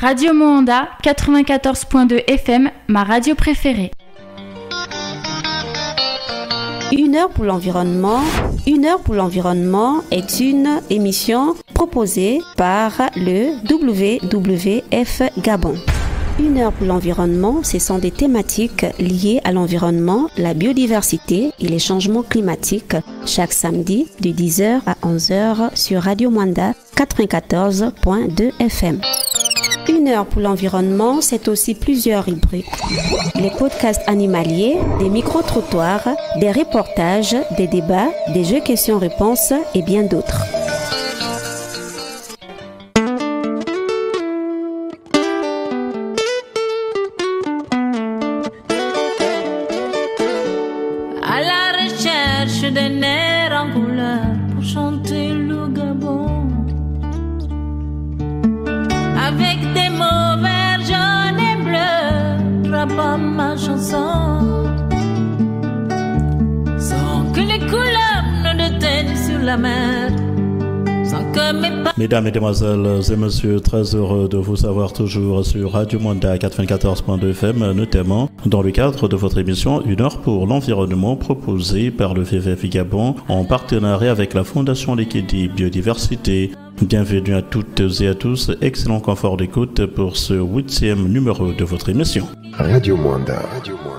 Radio Moanda 94.2 FM, ma radio préférée. 1 heure pour l'environnement. 1 heure pour l'environnement est une émission proposée par le WWF Gabon. 1 heure pour l'environnement, ce sont des thématiques liées à l'environnement, la biodiversité et les changements climatiques, chaque samedi de 10h à 11h sur Radio Moanda 94.2 FM. 1 heure pour l'environnement, c'est aussi plusieurs rubriques. Les podcasts animaliers, des micro-trottoirs, des reportages, des débats, des jeux questions-réponses et bien d'autres. À la recherche d'un air en couleur pour chanter le Gabon. Avec des mots verts, jaunes et bleus, drapant ma chanson. Sans que les couleurs ne déteignent sur la mer. Sans que mes pas... Mesdames, Mesdemoiselles et Messieurs, très heureux de vous avoir toujours sur Radio Moanda 94.2 FM, notamment dans le cadre de votre émission 1 heure pour l'environnement proposée par le WWF Gabon en partenariat avec la Fondation Lekedi Biodiversité. Bienvenue à toutes et à tous, excellent confort d'écoute pour ce 8e numéro de votre émission. Radio Moanda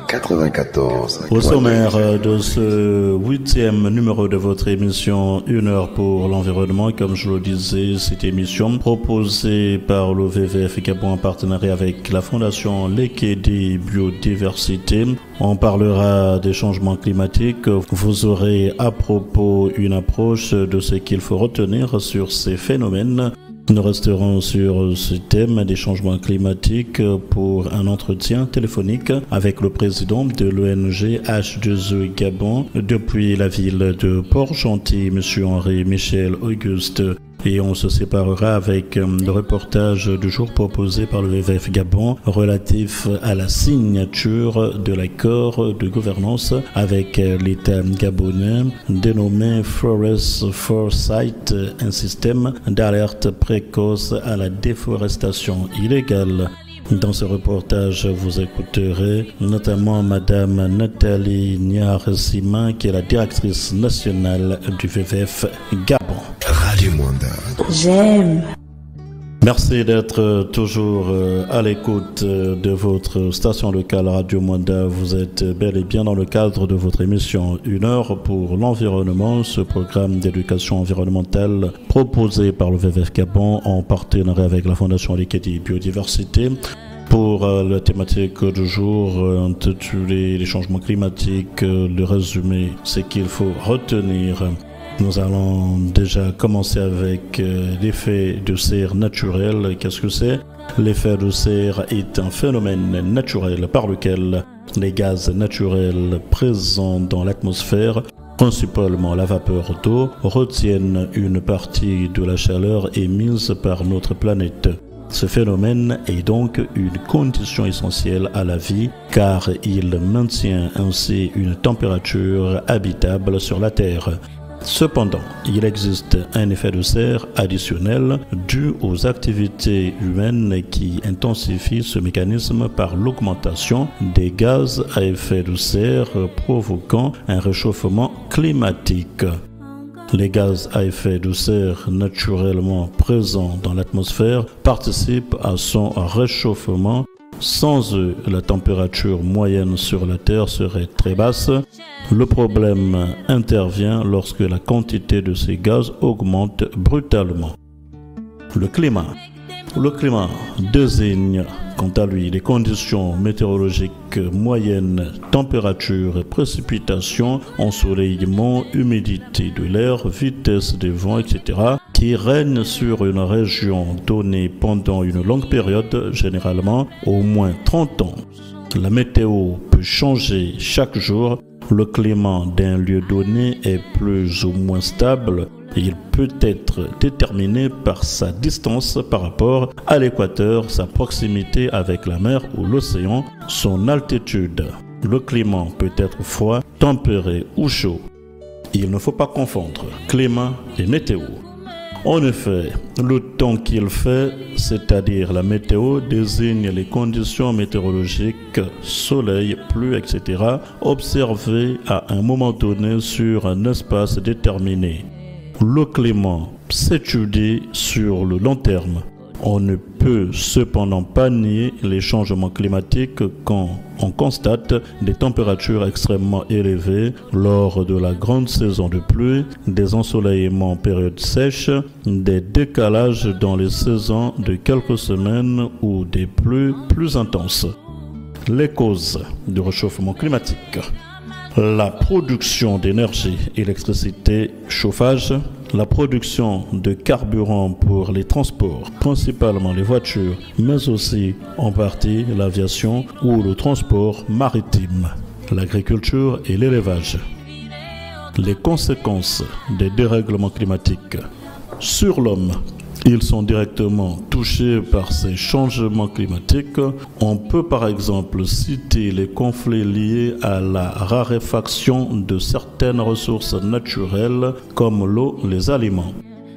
94. Au sommaire de ce 8e numéro de votre émission 1 heure pour l'environnement, comme je le disais, cette émission proposée par le WWF Gabon en partenariat avec la Fondation Lekedi Biodiversité. On parlera des changements climatiques. Vous aurez à propos une approche de ce qu'il faut retenir sur ces phénomènes. Nous resterons sur ce thème des changements climatiques pour un entretien téléphonique avec le président de l'ONG H2E Gabon depuis la ville de Port-Gentil, M. Henri-Michel Auguste. Et on se séparera avec le reportage du jour proposé par le WWF Gabon relatif à la signature de l'accord de gouvernance avec l'État gabonais dénommé Forest Foresight, un système d'alerte précoce à la déforestation illégale. Dans ce reportage, vous écouterez notamment Madame Nathalie Niar-Sima, qui est la directrice nationale du WWF Gabon. Radio Moanda. J'aime. Merci d'être toujours à l'écoute de votre station locale Radio Moanda. Vous êtes bel et bien dans le cadre de votre émission 1 heure pour l'environnement, ce programme d'éducation environnementale proposé par le WWF Gabon en partenariat avec la Fondation Lekedi Biodiversité. Pour la thématique du jour intitulée les changements climatiques, le résumé, c'est qu'il faut retenir. Nous allons déjà commencer avec l'effet de serre naturel. Qu'est-ce que c'est? L'effet de serre est un phénomène naturel par lequel les gaz naturels présents dans l'atmosphère, principalement la vapeur d'eau, retiennent une partie de la chaleur émise par notre planète. Ce phénomène est donc une condition essentielle à la vie car il maintient ainsi une température habitable sur la Terre. Cependant, il existe un effet de serre additionnel dû aux activités humaines qui intensifient ce mécanisme par l'augmentation des gaz à effet de serre provoquant un réchauffement climatique. Les gaz à effet de serre naturellement présents dans l'atmosphère participent à son réchauffement. Sans eux, la température moyenne sur la Terre serait très basse. Le problème intervient lorsque la quantité de ces gaz augmente brutalement. Le climat. Le climat désigne, quant à lui, les conditions météorologiques moyennes, température et précipitations, ensoleillement, humidité de l'air, vitesse des vents, etc., qui règnent sur une région donnée pendant une longue période, généralement au moins 30 ans. La météo peut changer chaque jour. Le climat d'un lieu donné est plus ou moins stable. Il peut être déterminé par sa distance par rapport à l'équateur, sa proximité avec la mer ou l'océan, son altitude. Le climat peut être froid, tempéré ou chaud. Il ne faut pas confondre climat et météo. En effet, le temps qu'il fait, c'est-à-dire la météo, désigne les conditions météorologiques, soleil, pluie, etc., observées à un moment donné sur un espace déterminé. Le climat s'étudie sur le long terme. On ne peut cependant pas nier les changements climatiques quand on constate des températures extrêmement élevées lors de la grande saison de pluie, des ensoleillements en période sèche, des décalages dans les saisons de quelques semaines ou des pluies plus intenses. Les causes du réchauffement climatique. La production d'énergie, électricité, chauffage, la production de carburant pour les transports, principalement les voitures, mais aussi en partie l'aviation ou le transport maritime, l'agriculture et l'élevage. Les conséquences des dérèglements climatiques sur l'homme. Ils sont directement touchés par ces changements climatiques. On peut par exemple citer les conflits liés à la raréfaction de certaines ressources naturelles comme l'eau, les aliments.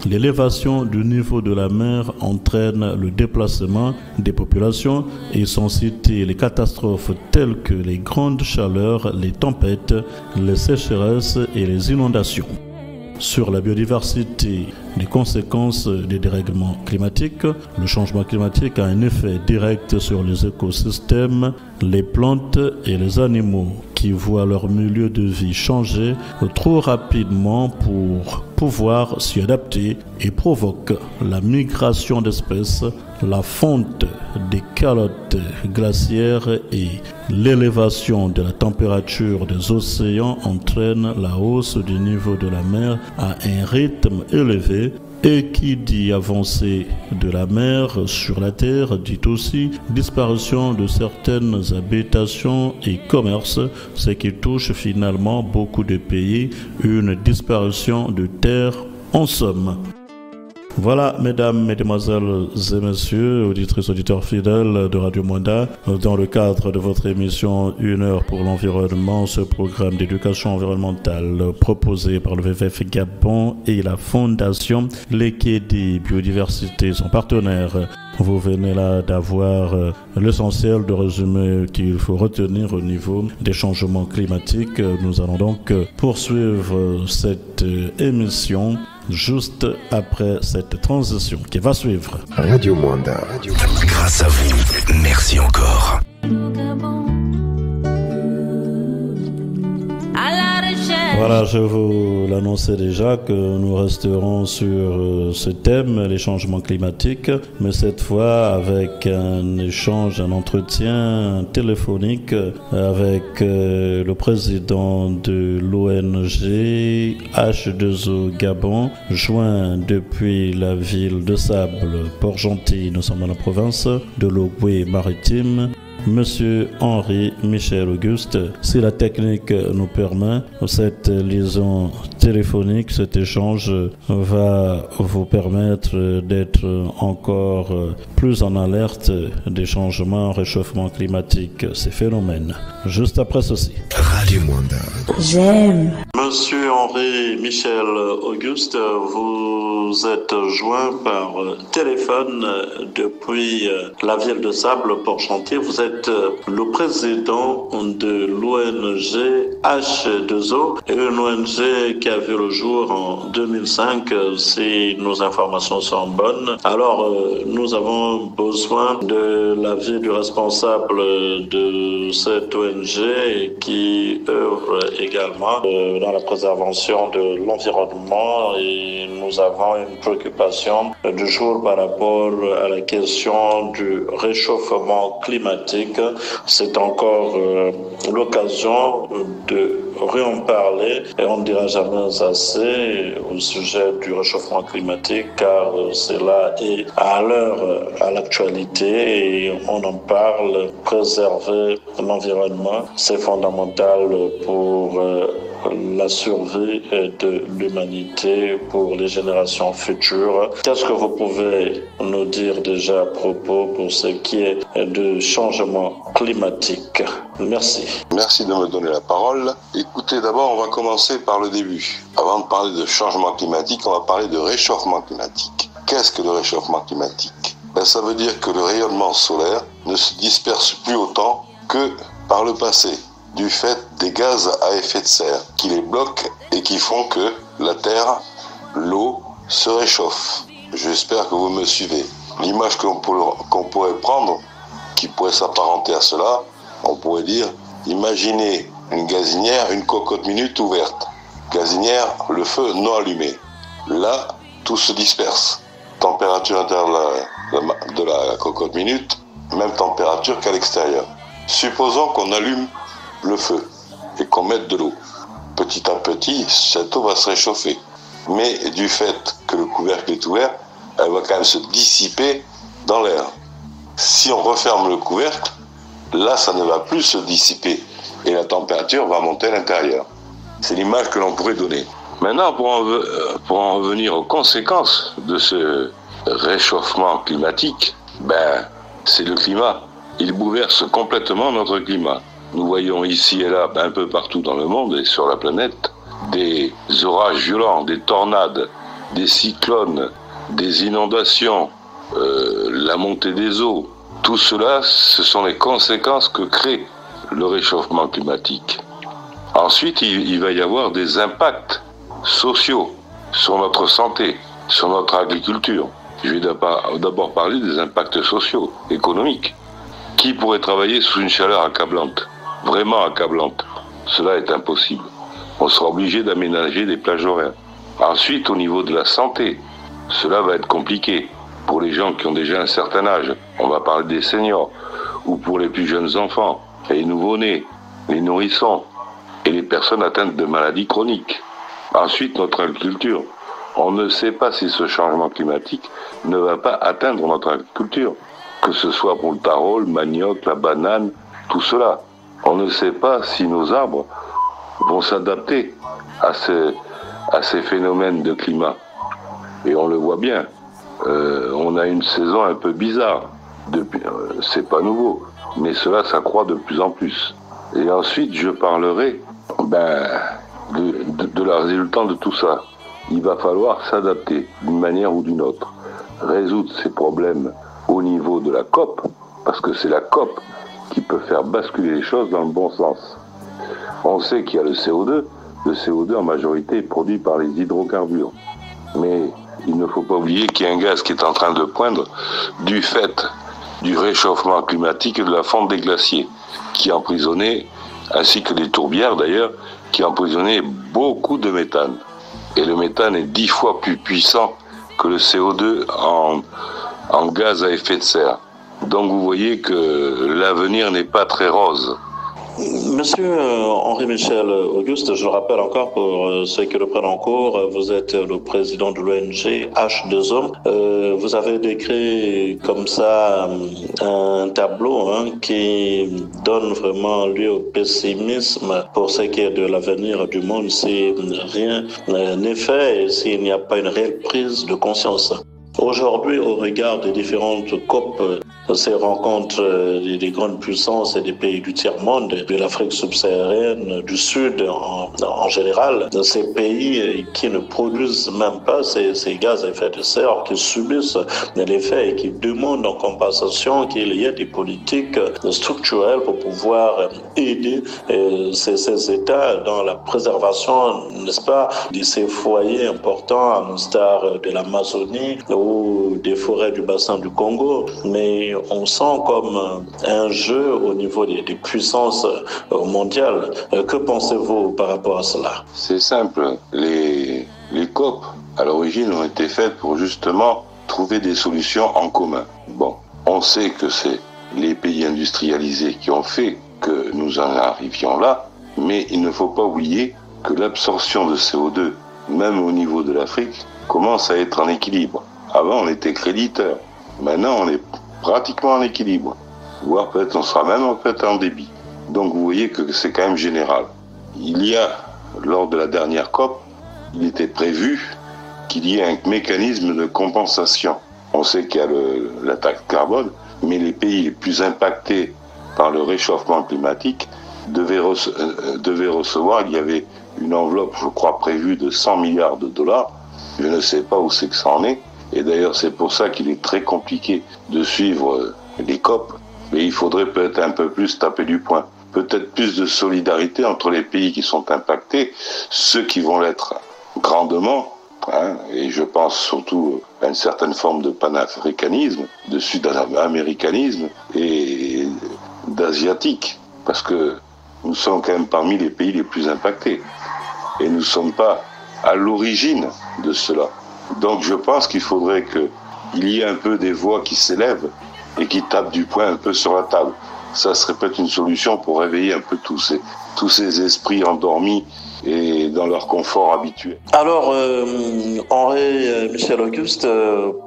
L'élévation du niveau de la mer entraîne le déplacement des populations et sont citées les catastrophes telles que les grandes chaleurs, les tempêtes, les sécheresses et les inondations. Sur la biodiversité, les conséquences des dérèglements climatiques. Le changement climatique a un effet direct sur les écosystèmes, les plantes et les animaux qui voient leur milieu de vie changer trop rapidement pour pouvoir s'y adapter et provoque la migration d'espèces, la fonte des calottes glaciaires et l'élévation de la température des océans entraîne la hausse du niveau de la mer à un rythme élevé. Et qui dit avancée de la mer sur la terre dit aussi disparition de certaines habitations et commerces, ce qui touche finalement beaucoup de pays, une disparition de terre en somme. Voilà, mesdames, mesdemoiselles et messieurs, auditrices, auditeurs fidèles de Radio Mwanda, dans le cadre de votre émission 1 heure pour l'environnement, ce programme d'éducation environnementale proposé par le WWF Gabon et la Fondation Lekedi Biodiversité, son partenaire. Vous venez là d'avoir l'essentiel de résumé qu'il faut retenir au niveau des changements climatiques. Nous allons donc poursuivre cette émission juste après cette transition qui va suivre. Radio Mwanda. Grâce à vous, merci encore. Voilà, je vous l'annonçais déjà que nous resterons sur ce thème, les changements climatiques, mais cette fois avec un échange, un entretien téléphonique avec le président de l'ONG H2O Gabon, joint depuis la ville de Sable, Port-Gentil, nous sommes dans la province de l'Ogooué maritime. Monsieur Henri Michel Auguste, si la technique nous permet, cette liaison téléphonique, cet échange va vous permettre d'être encore plus en alerte des changements, réchauffement climatique, ces phénomènes. Juste après ceci. Radio Mwanda. J'aime. Monsieur Henri Michel Auguste, vous êtes joint par téléphone depuis la ville de Sable, Port-Gentil. Vous êtes le président de l'ONG H2O, une ONG qui a vu le jour en 2005, si nos informations sont bonnes. Alors, nous avons besoin de l'avis du responsable de cette ONG qui œuvre également dans la préservation de l'environnement, et nous avons une préoccupation du jour par rapport à la question du réchauffement climatique. C'est encore l'occasion de en parler, et on ne dira jamais assez au sujet du réchauffement climatique, car cela est à l'heure, à l'actualité, et on en parle. Préserver l'environnement, c'est fondamental pour la survie de l'humanité pour les générations futures. Qu'est-ce que vous pouvez nous dire déjà à propos pour ce qui est du changement climatique? Merci. Merci de me donner la parole. Écoutez, d'abord, on va commencer par le début. Avant de parler de changement climatique, on va parler de réchauffement climatique. Qu'est-ce que le réchauffement climatique? Ça veut dire que le rayonnement solaire ne se disperse plus autant que par le passé, du fait des gaz à effet de serre qui les bloquent et qui font que la Terre, l'eau, se réchauffe. J'espère que vous me suivez. L'image qu'on pourrait prendre, qui pourrait s'apparenter à cela, on pourrait dire, imaginez une gazinière, une cocotte minute ouverte. Gazinière, le feu non allumé. Là, tout se disperse. Température intérieure de la cocotte minute, même température qu'à l'extérieur. Supposons qu'on allume le feu et qu'on mette de l'eau. Petit à petit, cette eau va se réchauffer. Mais du fait que le couvercle est ouvert, elle va quand même se dissiper dans l'air. Si on referme le couvercle, là, ça ne va plus se dissiper et la température va monter à l'intérieur. C'est l'image que l'on pourrait donner. Maintenant, pour en revenir aux conséquences de ce réchauffement climatique, c'est le climat. Il bouleverse complètement notre climat. Nous voyons ici et là, un peu partout dans le monde et sur la planète, des orages violents, des tornades, des cyclones, des inondations, la montée des eaux. Tout cela, ce sont les conséquences que crée le réchauffement climatique. Ensuite, il va y avoir des impacts sociaux sur notre santé, sur notre agriculture. Je vais d'abord parler des impacts sociaux, économiques. Qui pourrait travailler sous une chaleur accablante? Vraiment accablante. Cela est impossible. On sera obligé d'aménager des plages horaires. Ensuite, au niveau de la santé, cela va être compliqué. Pour les gens qui ont déjà un certain âge, on va parler des seniors, ou pour les plus jeunes enfants, les nouveau-nés, les nourrissons, et les personnes atteintes de maladies chroniques. Ensuite, notre agriculture. On ne sait pas si ce changement climatique ne va pas atteindre notre agriculture, que ce soit pour le taro, le manioc, la banane, tout cela. On ne sait pas si nos arbres vont s'adapter à ces phénomènes de climat. Et on le voit bien. On a une saison un peu bizarre. C'est pas nouveau, mais cela s'accroît de plus en plus. Et ensuite, je parlerai de la résultante de tout ça. Il va falloir s'adapter d'une manière ou d'une autre, résoudre ces problèmes au niveau de la COP, parce que c'est la COP qui peut faire basculer les choses dans le bon sens. On sait qu'il y a le CO2. Le CO2 en majorité est produit par les hydrocarbures. Mais il ne faut pas oublier qu'il y a un gaz qui est en train de poindre du fait du réchauffement climatique et de la fonte des glaciers, qui a emprisonné, ainsi que des tourbières d'ailleurs, qui a emprisonné beaucoup de méthane. Et le méthane est 10 fois plus puissant que le CO2 en gaz à effet de serre. Donc vous voyez que l'avenir n'est pas très rose. Monsieur Henri-Michel Auguste, je le rappelle encore pour ceux qui le prennent en cours, vous êtes le président de l'ONG H2O. Vous avez décrit comme ça un tableau qui donne vraiment lieu au pessimisme pour ce qui est de l'avenir du monde si rien n'est fait et s'il n'y a pas une réelle prise de conscience. Aujourd'hui, au regard des différentes COP, ces rencontres des grandes puissances et des pays du tiers-monde, de l'Afrique subsaharienne, du Sud en général, ces pays qui ne produisent même pas ces gaz à effet de serre, qui subissent l'effet et qui demandent en compensation qu'il y ait des politiques structurelles pour pouvoir aider ces États dans la préservation, n'est-ce pas, de ces foyers importants, à l'instar de l'Amazonie ou des forêts du bassin du Congo. Mais on sent comme un jeu au niveau des puissances mondiales. Que pensez-vous par rapport à cela? C'est simple. Les COP, à l'origine, ont été faites pour justement trouver des solutions en commun. Bon, on sait que c'est les pays industrialisés qui ont fait que nous en arrivions là, mais il ne faut pas oublier que l'absorption de CO2, même au niveau de l'Afrique, commence à être en équilibre. Avant, on était créditeur. Maintenant, on est pratiquement en équilibre. Voire peut-être on sera même en fait en débit. Donc vous voyez que c'est quand même général. Il y a lors de la dernière COP, il était prévu qu'il y ait un mécanisme de compensation. On sait qu'il y a la taxe carbone, mais les pays les plus impactés par le réchauffement climatique devaient recevoir, il y avait une enveloppe, je crois, prévue de 100 milliards de dollars. Je ne sais pas où c'est que ça en est. Et d'ailleurs, c'est pour ça qu'il est très compliqué de suivre les COP. Mais il faudrait peut-être un peu plus taper du poing. Peut-être plus de solidarité entre les pays qui sont impactés, ceux qui vont l'être grandement, et je pense surtout à une certaine forme de panafricanisme, de sud-américanisme et d'asiatique, parce que nous sommes quand même parmi les pays les plus impactés. Et nous ne sommes pas à l'origine de cela. Donc je pense qu'il faudrait qu'il y ait un peu des voix qui s'élèvent et qui tapent du poing un peu sur la table. Ça serait peut-être une solution pour réveiller un peu tous ces esprits endormis et dans leur confort habituel. Alors, Henri Michel Auguste,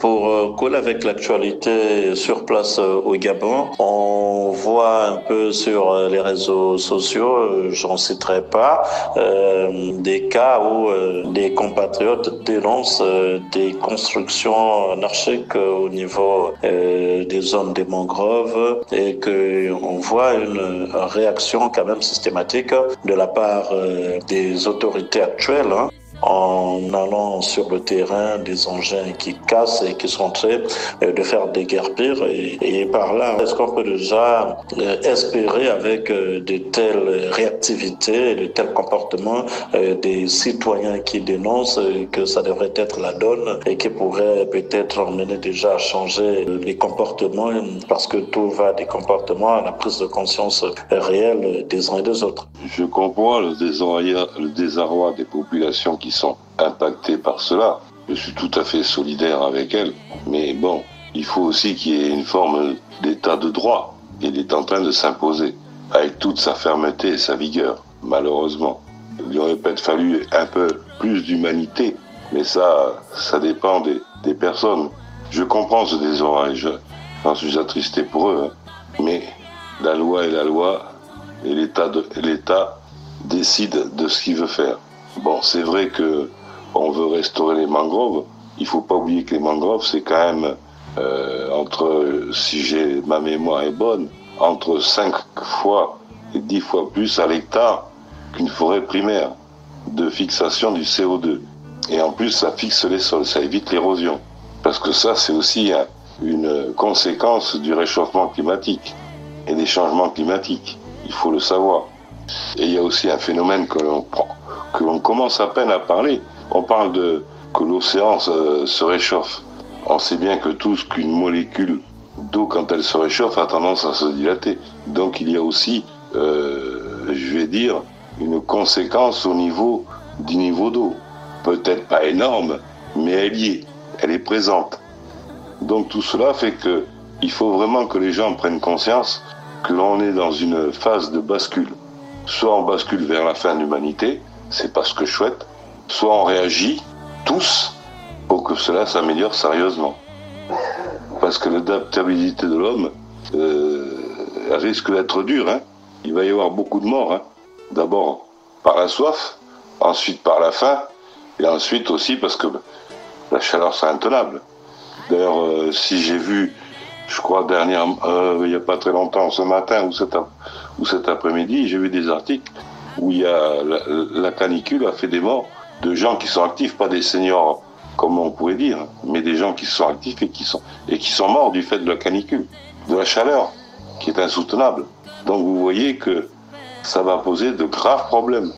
pour coller avec l'actualité sur place au Gabon, on voit un peu sur les réseaux sociaux, j'en citerai pas, des cas où des compatriotes dénoncent des constructions anarchiques au niveau des zones des mangroves et qu'on voit une réaction quand même systématique de la part des autorités actuelles, en allant sur le terrain, des engins qui cassent et qui sont en train de faire des guerres pires. Et par là, est-ce qu'on peut déjà espérer avec de telles réactivités, de tels comportements des citoyens qui dénoncent que ça devrait être la donne et qui pourrait peut-être emmener déjà à changer les comportements, parce que tout va des comportements à la prise de conscience réelle des uns et des autres. Je comprends le désarroi des populations qui sont impactées par cela. Je suis tout à fait solidaire avec elles. Mais bon, il faut aussi qu'il y ait une forme d'état de droit. Il est en train de s'imposer avec toute sa fermeté et sa vigueur, malheureusement. Il aurait peut-être fallu un peu plus d'humanité, mais ça dépend des personnes. Je comprends ce désarroi, j'en suis attristé pour eux, mais la loi est la loi et l'État décide de ce qu'il veut faire. Bon, c'est vrai que on veut restaurer les mangroves. Il faut pas oublier que les mangroves, c'est quand même si ma mémoire est bonne, entre 5 fois et 10 fois plus à l'hectare qu'une forêt primaire de fixation du CO2. Et en plus, ça fixe les sols, ça évite l'érosion. Parce que ça, c'est aussi une conséquence du réchauffement climatique et des changements climatiques. Il faut le savoir. Et il y a aussi un phénomène que l'on commence à peine à parler. On parle que l'océan se réchauffe. On sait bien que tout ce qu'une molécule d'eau, quand elle se réchauffe, a tendance à se dilater. Donc il y a aussi, je vais dire, une conséquence au niveau du niveau d'eau. Peut-être pas énorme, mais elle est présente. Donc tout cela fait qu'il faut vraiment que les gens prennent conscience que l'on est dans une phase de bascule. Soit on bascule vers la fin de l'humanité, c'est pas ce que je souhaite, soit on réagit tous pour que cela s'améliore sérieusement. Parce que l'adaptabilité de l'homme risque d'être dure. Il va y avoir beaucoup de morts. D'abord par la soif, ensuite par la faim, et ensuite aussi parce que la chaleur c'est intenable. D'ailleurs, si j'ai vu, je crois il n'y a pas très longtemps, ce matin ou cet après-midi, j'ai vu des articles où il y a la canicule a fait des morts de gens qui sont actifs, pas des seniors comme on pourrait dire, mais des gens qui sont actifs et qui sont morts du fait de la canicule, de la chaleur qui est insoutenable. Donc vous voyez que ça va poser de graves problèmes.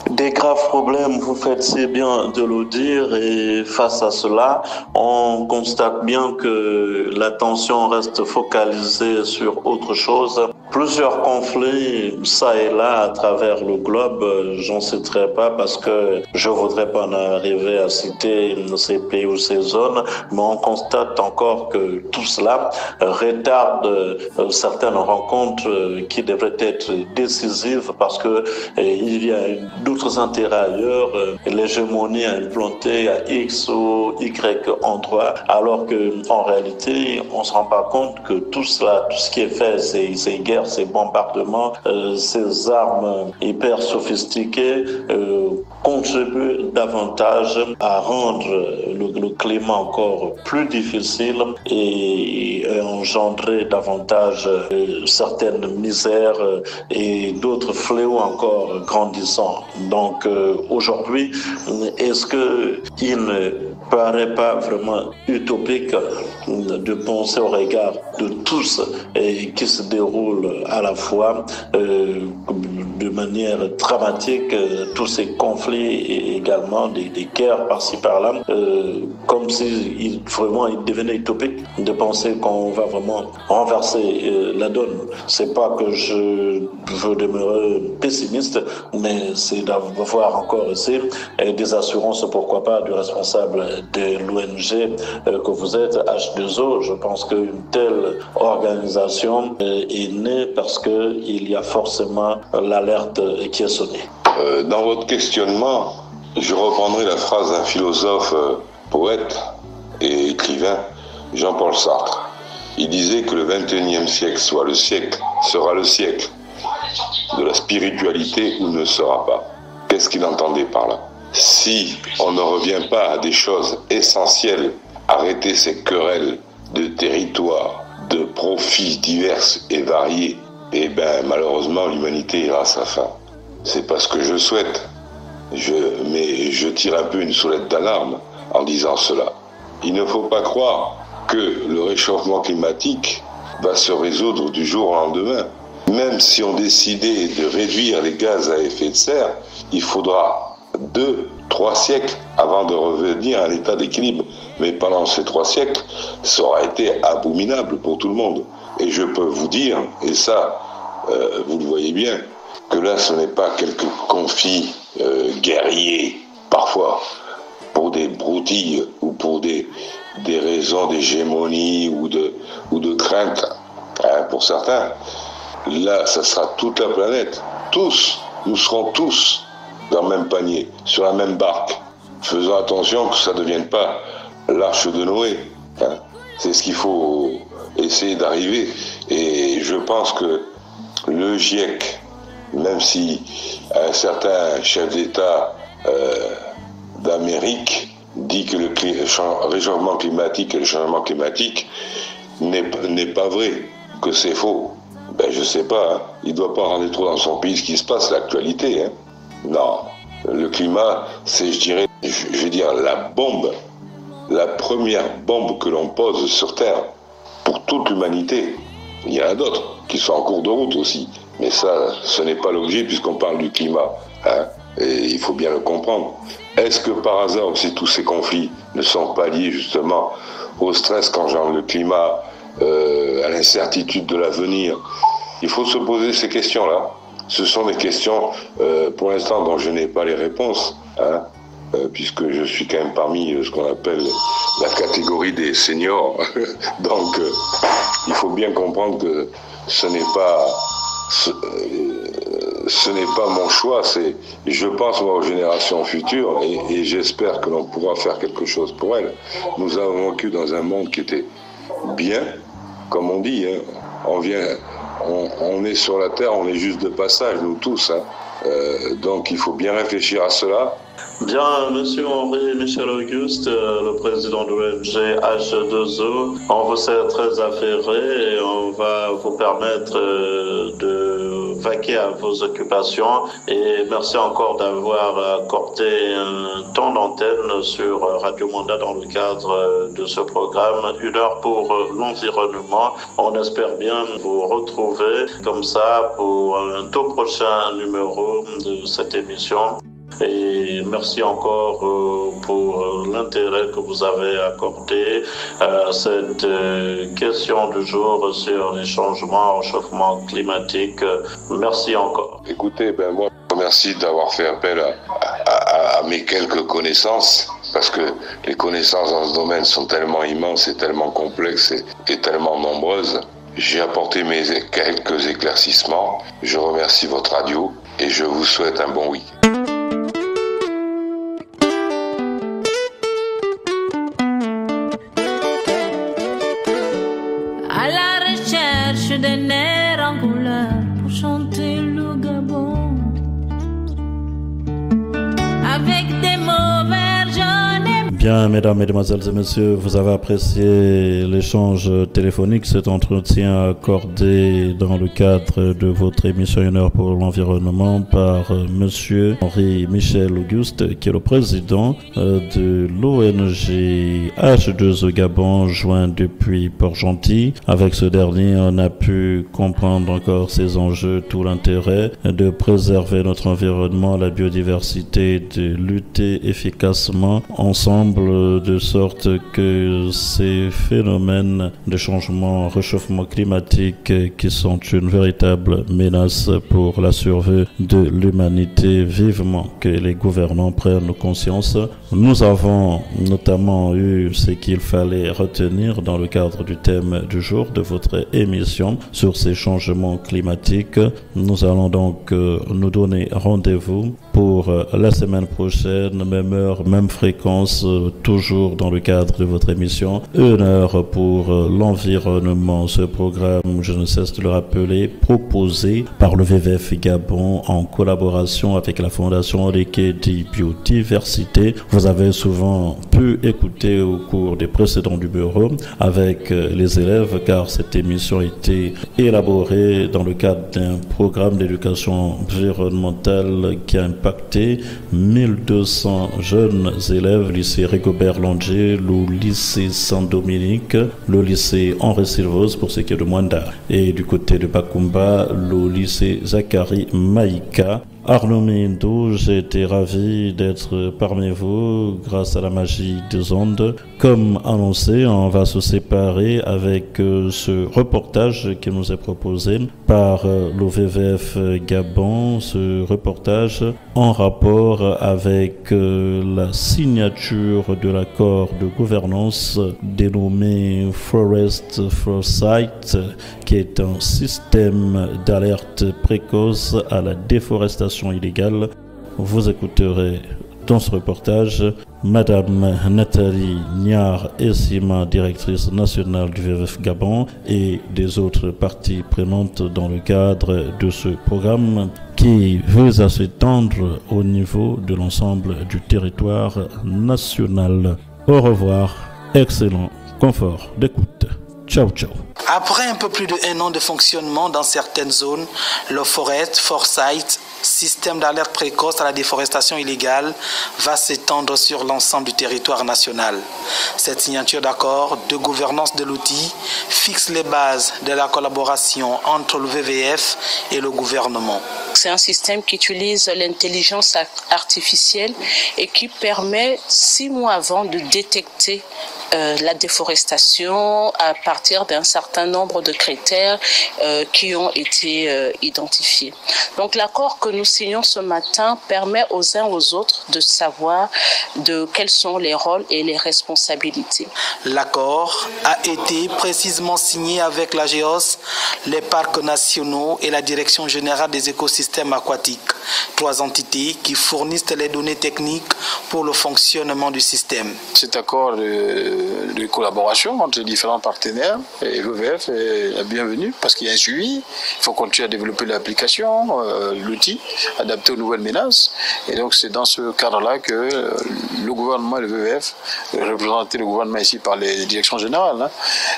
Des graves problèmes, vous faites si bien de le dire, et face à cela, on constate bien que l'attention reste focalisée sur autre chose. Plusieurs conflits, ça et là, à travers le globe, j'en citerai pas parce que je voudrais pas en arriver à citer ces pays ou ces zones, mais on constate encore que tout cela retarde certaines rencontres qui devraient être décisives parce que il y a d'autres intérêts ailleurs, l'hégémonie implantée à X ou Y endroit, alors que en réalité, on se rend pas compte que tout cela, tout ce qui est fait, ces guerres militaires, ces bombardements, ces armes hyper sophistiquées contribuent davantage à rendre le climat encore plus difficile et engendrer davantage certaines misères et d'autres fléaux encore grandissants. Donc aujourd'hui, est-ce qu'il ne paraît pas vraiment utopique de penser au regard de tous et qui se déroule à la fois de manière dramatique, tous ces conflits et également des guerres par-ci par-là, comme si vraiment il devenait utopique de penser qu'on va vraiment renverser la donne. C'est pas que je veux demeurer pessimiste, mais c'est d'avoir encore ici des assurances, pourquoi pas, du responsable de l'ONG que vous êtes, H2O. Je pense qu'une telle organisation est née parce qu'il y a forcément l'alerte qui est sonnée. Dans votre questionnement, je reprendrai la phrase d'un philosophe, poète et écrivain, Jean-Paul Sartre. Il disait que le XXIe siècle sera le siècle de la spiritualité ou ne sera pas. Qu'est-ce qu'il entendait par là? Si on ne revient pas à des choses essentielles, arrêter ces querelles de territoires, de profits divers et variés, eh bien malheureusement l'humanité ira à sa fin. C'est pas ce que je souhaite. Mais je tire un peu une sonnette d'alarme en disant cela. Il ne faut pas croire que le réchauffement climatique va se résoudre du jour au lendemain. Même si on décidait de réduire les gaz à effet de serre, il faudra 2-3 siècles avant de revenir à un état d'équilibre. Mais pendant ces 3 siècles, ça aura été abominable pour tout le monde. Et je peux vous dire, et ça, vous le voyez bien, que là, ce n'est pas quelques conflits guerriers, parfois, pour des broutilles ou pour des raisons d'hégémonie ou de crainte, hein, pour certains. Là, ça sera toute la planète. Tous, nous serons tous dans le même panier, sur la même barque. Faisons attention que ça ne devienne pas l'arche de Noé. Hein. C'est ce qu'il faut essayer d'arriver. Et je pense que le GIEC, même si un certain chef d'État d'Amérique dit que le réchauffement climatique et le changement climatique n'est pas vrai, que c'est faux, ben je sais pas, hein. Il doit pas rentrer trop dans son pays ce qui se passe, l'actualité. Hein. Non, le climat, c'est, je vais dire, la première bombe que l'on pose sur Terre pour toute l'humanité. Il y en a d'autres qui sont en cours de route aussi. Mais ça, ce n'est pas l'objet puisqu'on parle du climat. Hein, et il faut bien le comprendre. Est-ce que par hasard aussi tous ces conflits ne sont pas liés justement au stress qu'engendre le climat, à l'incertitude de l'avenir? Il faut se poser ces questions-là. Ce sont des questions, pour l'instant, dont je n'ai pas les réponses. Hein, puisque je suis quand même parmi ce qu'on appelle la catégorie des seniors. Donc, il faut bien comprendre que ce n'est pas mon choix, je pense moi aux générations futures et j'espère que l'on pourra faire quelque chose pour elles. Nous avons vécu dans un monde qui était bien, comme on dit, hein. On est sur la terre, on est juste de passage, nous tous. Hein. Donc il faut bien réfléchir à cela. Bien, Monsieur Henri Michel Auguste, le président de l'ONG H2O, on vous sait très affairé et on va vous permettre de vaquer à vos occupations. Et merci encore d'avoir accordé un temps d'antenne sur Radio Mwanda dans le cadre de ce programme, 1 heure pour l'environnement. On espère bien vous retrouver comme ça pour un tout prochain numéro de cette émission. Et merci encore pour l'intérêt que vous avez accordé à cette question du jour sur les changements au réchauffement climatique. Merci encore. Écoutez, moi, je vous remercie d'avoir fait appel à mes quelques connaissances, parce que les connaissances dans ce domaine sont tellement immenses et tellement complexes et tellement nombreuses. J'ai apporté mes quelques éclaircissements. Je remercie votre radio et je vous souhaite un bon week-end. des nerfs en couleur pour chanter le Gabon. Avec des mots verts, j'en ai. Bien, mesdames, mesdemoiselles et messieurs, vous avez apprécié l'échange téléphonique, cet entretien accordé dans le cadre de votre émission 1 heure pour l'environnement par monsieur Henri Michel Auguste, qui est le président de l'ONG H2O Gabon, joint depuis Port-Gentil. Avec ce dernier, on a pu comprendre encore ces enjeux, tout l'intérêt de préserver notre environnement, la biodiversité, de lutter efficacement ensemble de sorte que ces phénomènes de changement, réchauffement climatique qui sont une véritable menace pour la survie de l'humanité, vivement que les gouvernants prennent conscience. Nous avons notamment eu ce qu'il fallait retenir dans le cadre du thème du jour de votre émission sur ces changements climatiques. Nous allons donc nous donner rendez-vous pour la semaine prochaine, même heure, même fréquence, toujours dans le cadre de votre émission 1 heure pour l'environnement. Ce programme, je ne cesse de le rappeler, proposé par le WWF Gabon en collaboration avec la Fondation Lekedi Biodiversité. Vous avez souvent pu écouter au cours des précédents numéros avec les élèves, car cette émission a été élaborée dans le cadre d'un programme d'éducation environnementale qui a impacté 1200 jeunes élèves, lycée Rigobert Langer, le lycée Saint-Dominique, le lycée Henri Silvos pour ce qui est de Mwanda, et du côté de Bakumba, le lycée Zachary Maïka. Arnaud Mendo, j'ai été ravi d'être parmi vous grâce à la magie des ondes. Comme annoncé, on va se séparer avec ce reportage qui nous est proposé par l'OVVF Gabon, ce reportage en rapport avec la signature de l'accord de gouvernance dénommé Forest Foresight, qui est un système d'alerte précoce à la déforestation illégale. Vous écouterez dans ce reportage Madame Nathalie Niar-Essima, directrice nationale du WWF Gabon, et des autres parties prenantes dans le cadre de ce programme qui veut à s'étendre au niveau de l'ensemble du territoire national. Au revoir, excellent confort d'écoute. Ciao, ciao. Après un peu plus de 1 an de fonctionnement dans certaines zones, le Forest Foresight, système d'alerte précoce à la déforestation illégale, va s'étendre sur l'ensemble du territoire national. Cette signature d'accord de gouvernance de l'outil fixe les bases de la collaboration entre le WWF et le gouvernement. C'est un système qui utilise l'intelligence artificielle et qui permet 6 mois avant de détecter la déforestation à partir d'un certain nombre de critères qui ont été identifiés. Donc l'accord que nous signons ce matin permet aux uns aux autres de savoir quels sont les rôles et les responsabilités. L'accord a été précisément signé avec la GEOS, les parcs nationaux et la Direction générale des écosystèmes aquatiques, 3 entités qui fournissent les données techniques pour le fonctionnement du système. Cet accord de collaboration entre les différents partenaires et l'OVF est la bienvenue parce qu'il y a un suivi. Il faut continuer à développer l'application, l'outil, adapté aux nouvelles menaces. Et donc c'est dans ce cadre-là que le gouvernement et le WWF, représenté le gouvernement ici par les directions générales,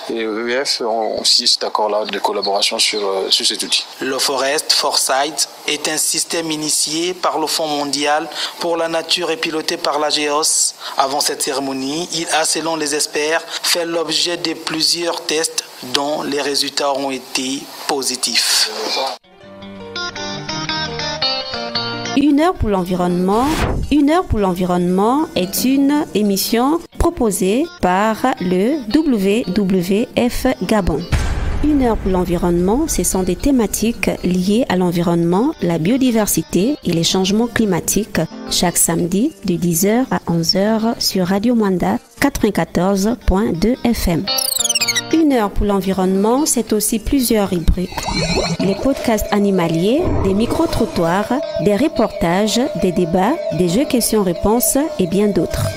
et le WWF ont signé cet accord-là de collaboration sur cet outil. Le Forest Foresight est un système initié par le Fonds mondial pour la nature et piloté par la GEOS. Avant cette cérémonie, il a, selon les experts, fait l'objet de plusieurs tests dont les résultats ont été positifs. 1 heure pour l'environnement. 1 heure pour l'environnement est une émission proposée par le WWF Gabon. 1 heure pour l'environnement, ce sont des thématiques liées à l'environnement, la biodiversité et les changements climatiques, chaque samedi de 10h à 11h sur Radio Mwanda 94.2 FM. 1 heure pour l'environnement, c'est aussi plusieurs rubriques. Les podcasts animaliers, des micro-trottoirs, des reportages, des débats, des jeux questions-réponses et bien d'autres.